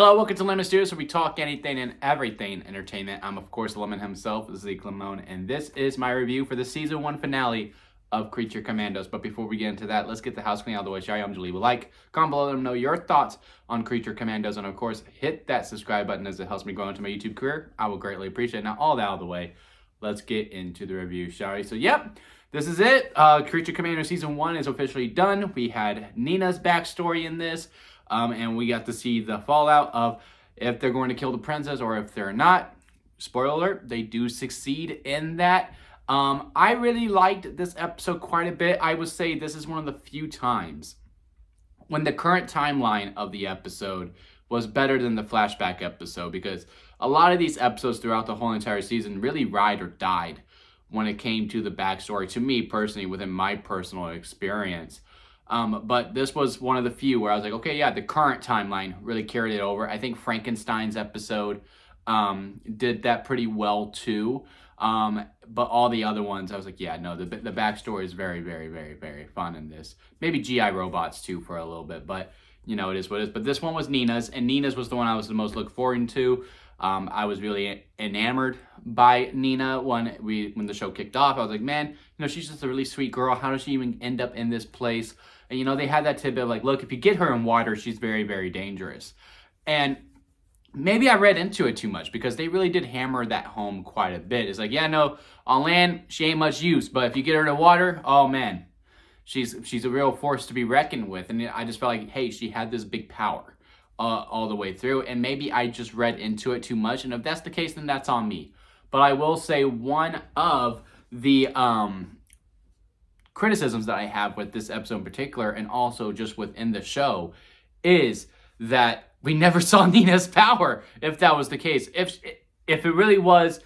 Hello, welcome to Lemon Studios, where we talk anything and everything entertainment. I'm, of course, Lemon himself, Zeke Lemon, and this is my review for the Season 1 finale of Creature Commandos. But before we get into that, let's get the house clean out of the way, shall we? Leave a like, comment below, let them know your thoughts on Creature Commandos, and of course, hit that subscribe button as it helps me grow into my YouTube career. I will greatly appreciate it. Now, all that out of the way, let's get into the review, shall we? So, yep, this is it. Creature Commandos Season 1 is officially done. We had Nina's backstory in this. And we got to see the fallout of if they're going to kill the princess or if they're not. Spoiler alert, they do succeed in that. I really liked this episode quite a bit. I would say this is one of the few times when the current timeline of the episode was better than the flashback episode, because a lot of these episodes throughout the whole entire season really ride or died when it came to the backstory, to me personally, within my personal experience. But this was one of the few where I was like, okay, yeah, the current timeline really carried it over. I think Frankenstein's episode did that pretty well too. But all the other ones, I was like, yeah, no, the backstory is very, very, very, very fun in this. Maybe GI Robots too for a little bit, but you know, it is what it is. But this one was Nina's, and Nina's was the one I was the most looking forward to. I was really enamored by Nina when the show kicked off. I was like, man, you know, she's just a really sweet girl. How does she even end up in this place? And, you know, they had that tidbit of like, look, if you get her in water, she's very, very dangerous. And maybe I read into it too much, because they really did hammer that home quite a bit. It's like, yeah, no, on land, she ain't much use. But if you get her in the water, oh, man, she's a real force to be reckoned with. And I just felt like, hey, she had this big power all the way through. And maybe I just read into it too much. And if that's the case, then that's on me. But I will say one of the criticisms that I have with this episode in particular, and also just within the show, is that we never saw Nina's power. If that was the case, if it really was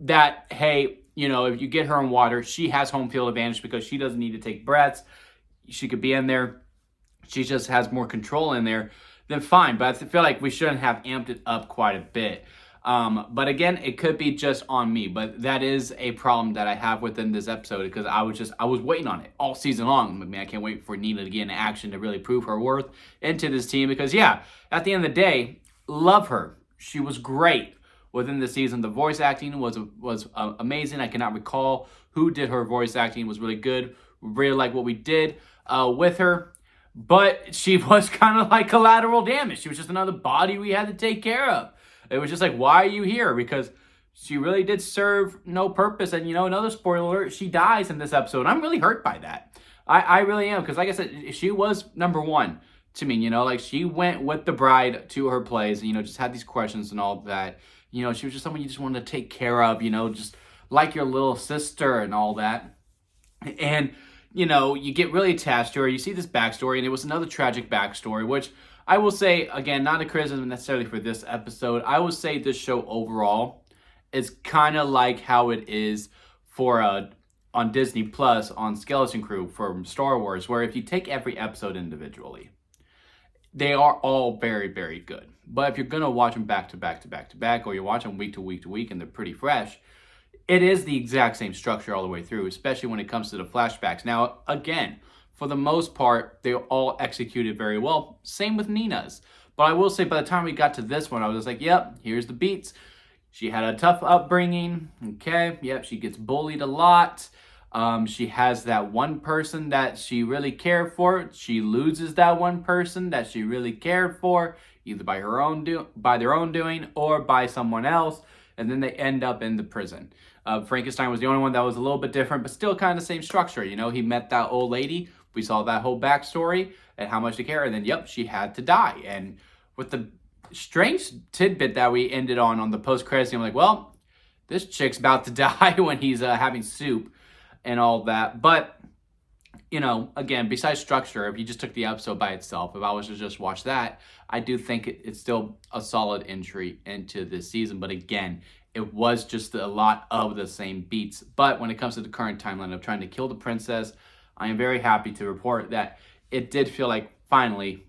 that, hey, you know, if you get her in water, she has home field advantage because she doesn't need to take breaths. She could be in there. She just has more control in there. Then fine. But I feel like we shouldn't have amped it up quite a bit. But again, it could be just on me, but that is a problem that I have within this episode, because I was waiting on it all season long. I mean, I can't wait for Nina to get into action to really prove her worth into this team, because yeah, at the end of the day, love her. She was great within the season. The voice acting was amazing. I cannot recall who did her voice acting. It was really good. Really like what we did with her. But she was kind of like collateral damage. She was just another body we had to take care of. It was just like, why are you here? Because she really did serve no purpose. And, you know, another spoiler alert, she dies in this episode. I'm really hurt by that. I really am. Because like I said, she was number one to me, you know, like she went with the bride to her place, and, you know, just had these questions and all that. You know, she was just someone you just wanted to take care of, you know, just like your little sister and all that. And, you know, you get really attached to her. You see this backstory, and it was another tragic backstory, which I will say, again, not a criticism necessarily for this episode. I will say this show overall is kind of like how it is for on Disney Plus on Skeleton Crew from Star Wars, where if you take every episode individually, they are all very, very good. But if you're going to watch them back to back to back to back, or you watch them week to week to week and they're pretty fresh, it is the exact same structure all the way through, especially when it comes to the flashbacks. Now, again, for the most part, they all executed very well. Same with Nina's. But I will say, by the time we got to this one, I was just like, yep, here's the beats. She had a tough upbringing. Okay, yep, she gets bullied a lot. She has that one person that she really cared for. She loses that one person that she really cared for, either by their own doing or by someone else. And then they end up in the prison. Frankenstein was the only one that was a little bit different, but still kind of the same structure. You know, he met that old lady. We saw that whole backstory and how much they care. And then, yep, she had to die. And with the strange tidbit that we ended on the post-credits, I'm like, well, this chick's about to die when he's having soup and all that. But, you know, again, besides structure, if you just took the episode by itself, if I was to just watch that, I do think it's still a solid entry into this season. But again, it was just a lot of the same beats. But when it comes to the current timeline of trying to kill the princess, I am very happy to report that it did feel like finally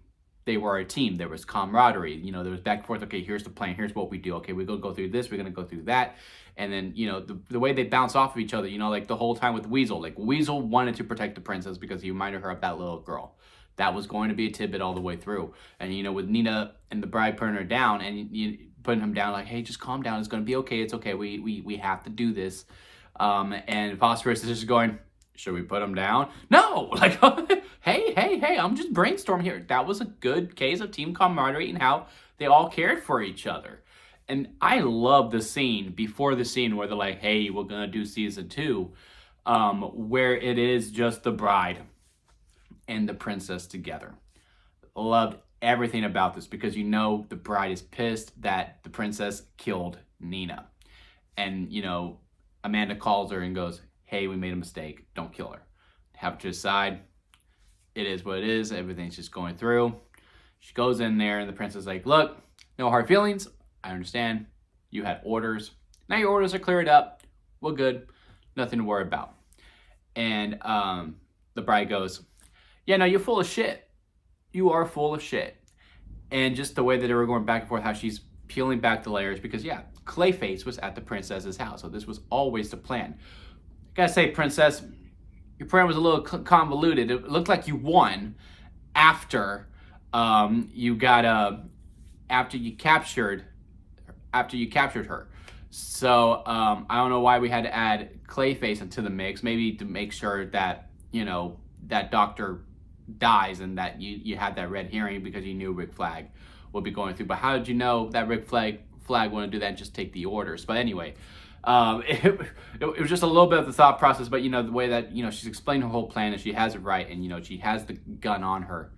they were a team. There was camaraderie. You know, there was back and forth. Okay, here's the plan. Here's what we do. Okay, we're going to go through this. We're going to go through that. And then, you know, the way they bounce off of each other, you know, like the whole time with Weasel. Like, Weasel wanted to protect the princess because he reminded her of that little girl. that was going to be a tidbit all the way through. And, you know, with Nina and the bride putting her down and you putting him down like, hey, just calm down. It's going to be okay. It's okay. We have to do this. And Phosphorus is just going, should we put him down? No! Like, hey, I'm just brainstorming here. That was a good case of team camaraderie and how they all cared for each other. And I love the scene before the scene where they're like, hey, we're going to do season 2, where it is just the bride and the princess together. Loved everything about this because you know the bride is pissed that the princess killed Nina. And, you know, Amanda calls her and goes, hey, we made a mistake. Don't kill her. Have it to the side. It is what it is. Everything's just going through. She goes in there and the princess is like, look, no hard feelings. I understand. You had orders. Now your orders are cleared up. We're good. Nothing to worry about. And the bride goes, yeah, no, you're full of shit. You are full of shit. And just the way that they were going back and forth, how she's peeling back the layers because, yeah, Clayface was at the princess's house. So this was always the plan. I gotta say, princess, your plan was a little convoluted. It looked like you won after you captured her. So I don't know why we had to add Clayface into the mix. Maybe to make sure that, you know, that doctor dies and that you had that red herring because you knew Rick Flag would be going through. But how did you know that Rick Flag wouldn't do that and just take the orders? But anyway, it was just a little bit of the thought process. But, you know, the way that, you know, she's explained her whole plan and she has it right. And, you know, she has the gun on her.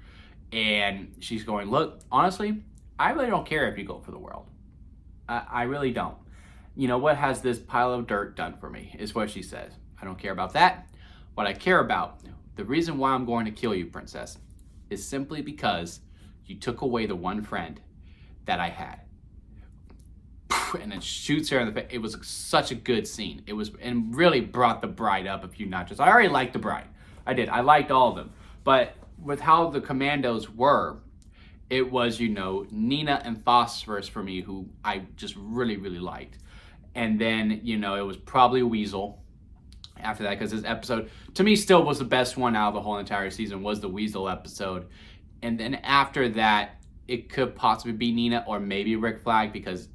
And she's going, look, honestly, I really don't care if you go for the world. I really don't. You know, what has this pile of dirt done for me is what she says. I don't care about that. What I care about, the reason why I'm going to kill you, princess, is simply because you took away the one friend that I had. And then shoots her in the face. It was such a good scene. It was, and really brought the bride up a few notches. I already liked the bride. I did. I liked all of them. But with how the Commandos were, it was, you know, Nina and Phosphorus for me, who I just really, really liked. And then, you know, it was probably Weasel after that, because this episode, to me, still was the best one out of the whole entire season, was the Weasel episode. And then after that, it could possibly be Nina or maybe Rick Flag, because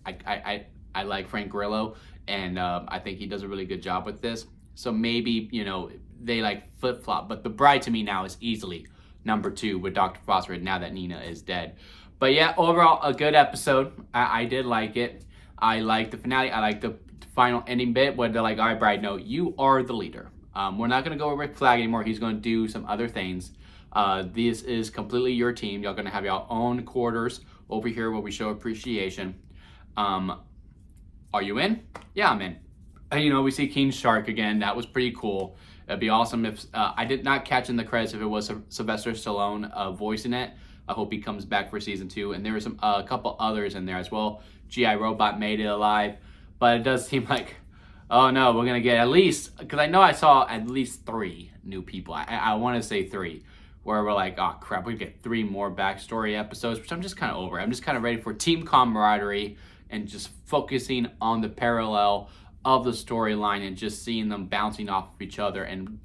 I like Frank Grillo, and I think he does a really good job with this. So maybe, you know, they like flip-flop. But the bride to me now is easily number 2 with Dr. Phosphorus now that Nina is dead. But yeah, overall, a good episode. I did like it. I like the finale. I like the final ending bit where they're like, all right, bride, no, you are the leader. We're not going to go with Rick Flag anymore. He's going to do some other things. This is completely your team. Y'all going to have your own quarters over here where we show appreciation. Are you in? Yeah, I'm in. And, you know, we see King Shark again. That was pretty cool. It'd be awesome if, I did not catch in the credits if it was Sylvester Stallone voicing it. I hope he comes back for season 2. And there were a couple others in there as well. G.I. Robot made it alive. But it does seem like, oh no, we're going to get at least, because I know I saw at least 3 new people. I want to say 3. Where we're like, oh crap, we get 3 more backstory episodes, which I'm just kind of over. I'm just kind of ready for team camaraderie and just focusing on the parallel of the storyline and just seeing them bouncing off of each other and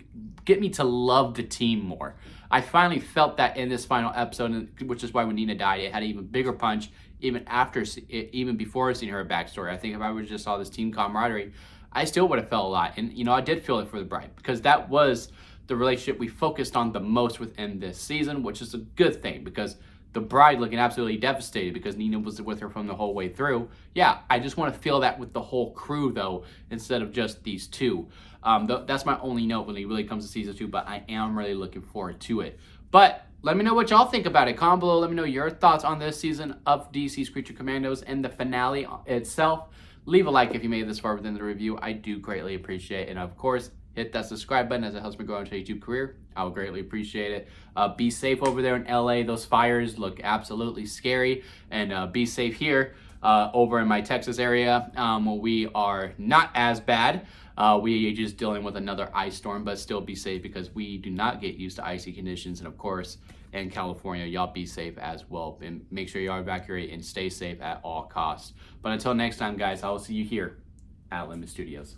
get me to love the team more. I finally felt that in this final episode, which is why when Nina died, it had an even bigger punch even before seeing her backstory. I think if I would just saw this team camaraderie, I still would have felt a lot. And, you know, I did feel it for the bride because that was the relationship we focused on the most within this season, which is a good thing because the bride looking absolutely devastated because Nina was with her from the whole way through. Yeah, I just want to feel that with the whole crew, though, instead of just these 2. That's my only note when it really comes to season 2, but I am really looking forward to it. But let me know what y'all think about it. Comment below. Let me know your thoughts on this season of DC's Creature Commandos and the finale itself. Leave a like if you made it this far within the review. I do greatly appreciate it. And, of course, hit that subscribe button as it helps me grow into a YouTube career. I would greatly appreciate it. Be safe over there in LA. Those fires look absolutely scary. And be safe here over in my Texas area. We are not as bad. We are just dealing with another ice storm, but still be safe because we do not get used to icy conditions. And of course, in California, y'all be safe as well. And make sure y'all evacuate and stay safe at all costs. But until next time, guys, I will see you here at Limit Studios.